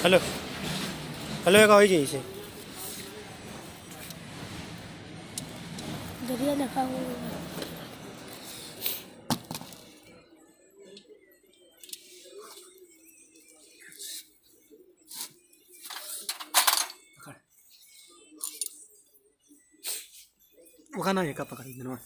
Hello hello एक आई जाइए दरिया देखा हुआ वो खाना है का पकड़ी देना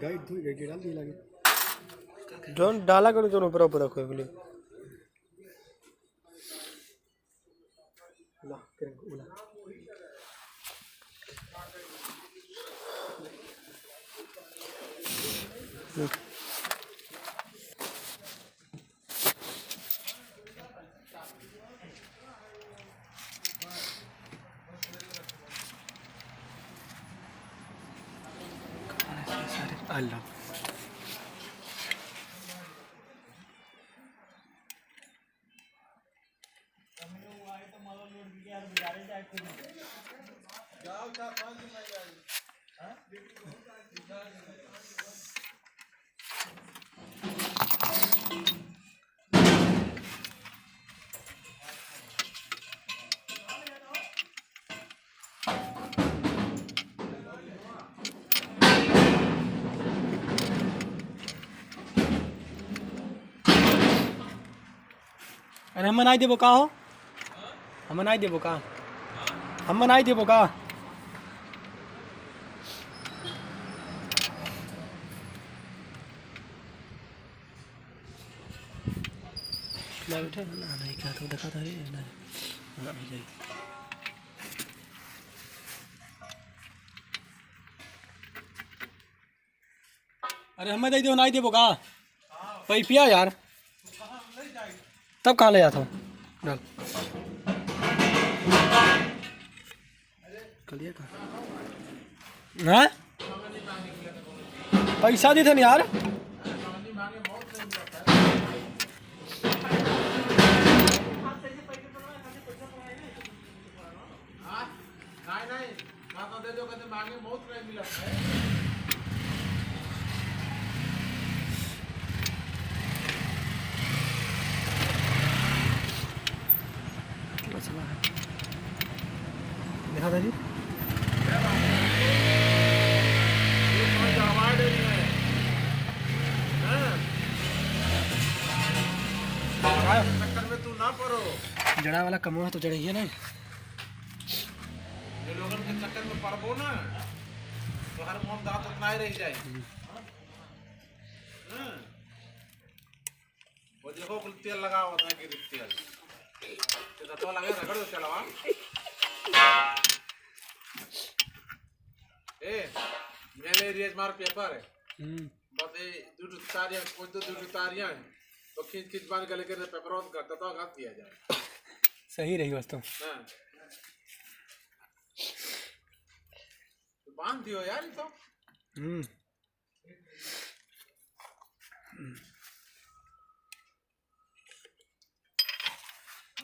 गाइड धो गाइड डाल दी लगे ड्रोन डाला करो दोनों ऊपर ऊपर रखो बोले ला करें उला अल्लाह अरे हम नहीं देबो का हो हम नहीं देबो का हम नहीं देबो का ना बैठे ना नहीं क्या तो देखा था रे ना नहीं जाए अरे हम दे दो नहीं देबो का पैपिया यार तब कहाँ ले जाता हूँ डाल कलिए कहाँ हाँ पैसा दी थे यार देखा था जी चक्कर में तू ना पड़ो। जड़ा वाला कमो है तो जड़िए ना ये लोगों के चक्कर में पड़बो ना तो हर मोम दांत उतना ही रह जाए। वो देखो कुल तेल लगा हुआ था कि तेल तो लगे रगड़ दो चलावा ए मेरे रेज मार पेपर है बस ये दूध तारियां कोई तो दूध तारियां तो खींच खींच बांध के लेकर पेपर ऑन करता तो घात दिया जाए सही रही वस्तु हां तो बांध दियो यार तो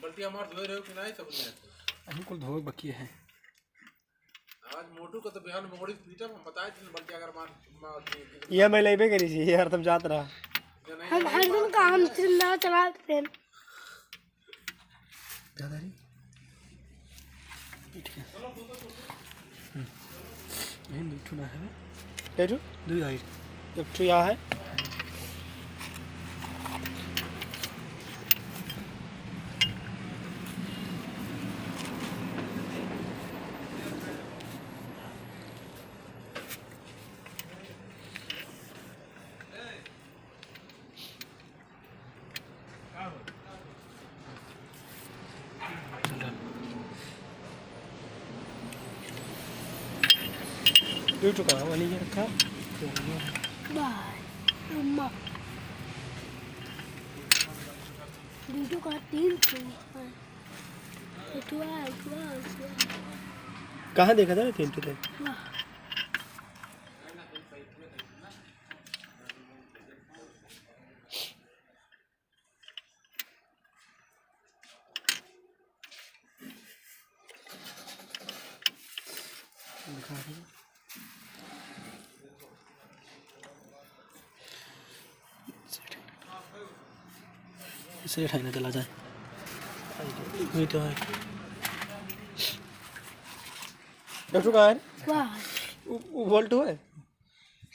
बल्टी हमार धोए रहो कि नहीं समझ में हमको धोए बकिए हैं आज मोटू को तो बिहान मोड़ी पीटा हम बताए थे बल्टी अगर मार ये मैं लेबे करी थी यार तुम जात रहा हम हर दिन काम चिल्ला चलाते थे दादाजी ठीक है ये मीठू ना है क्या जो दूध आई जब तो यहाँ है ड्यूटू कहाँ वाली ये रखा बाय अम्मा ड्यूटू का 3 कहाँ देखा था ना 3 थे इसे उठाना चला जाए वही तो है डॉक्टर कहाँ है वाह वोल्ट है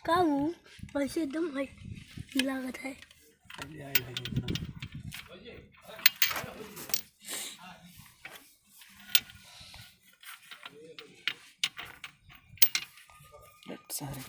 का वो वैसे एकदम है लागत है सारे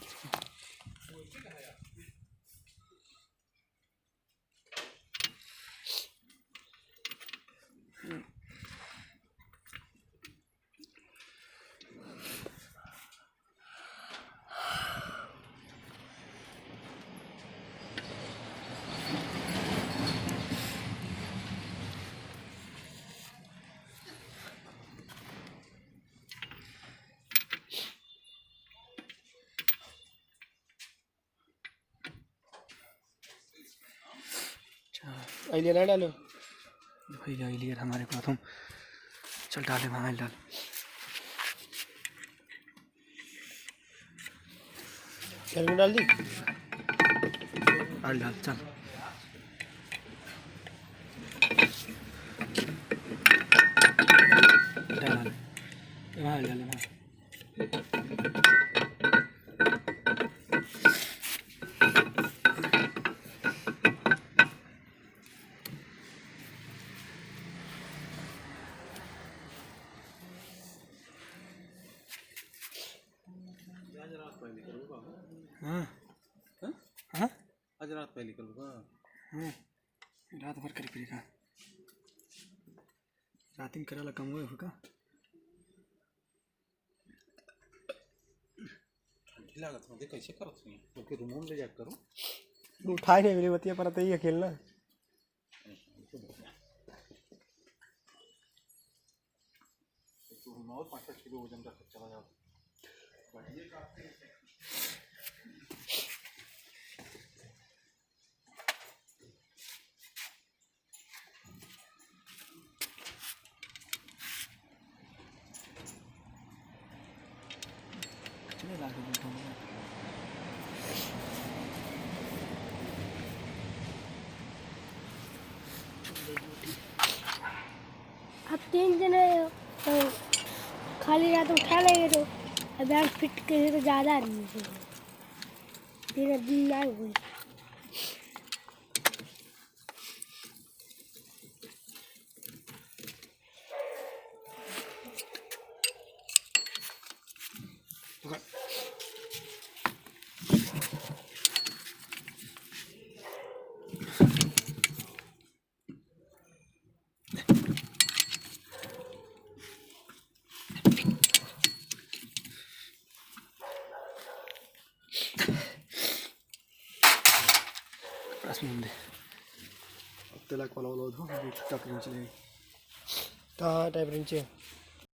आइलियर ना डालो भाई आइलियर हमारे प्रथम चल डाले वहाँ डाल क्या डाल दी डाल डाल चल डाल वहाँ डाले वहाँ हाँ हाँ आज रात पहले करूँगा हाँ रात भर करी करेगा रात में कराला कम हुए होगा लागत मुझे कैसे करो क्योंकि रूम ले जा करो उठाए नहीं मेरी बतिया पर ही है खेलना और 5-6 किलो वजन का चला जाओ अब 3 जने तो खाली रात उठा लेंगे तो बैग फिट करे तो ज़्यादा नहीं है 3 दिन ना हुई Asminde. Abdullah kalau lo tu, dia tak kena cili. Tak, tak berinci.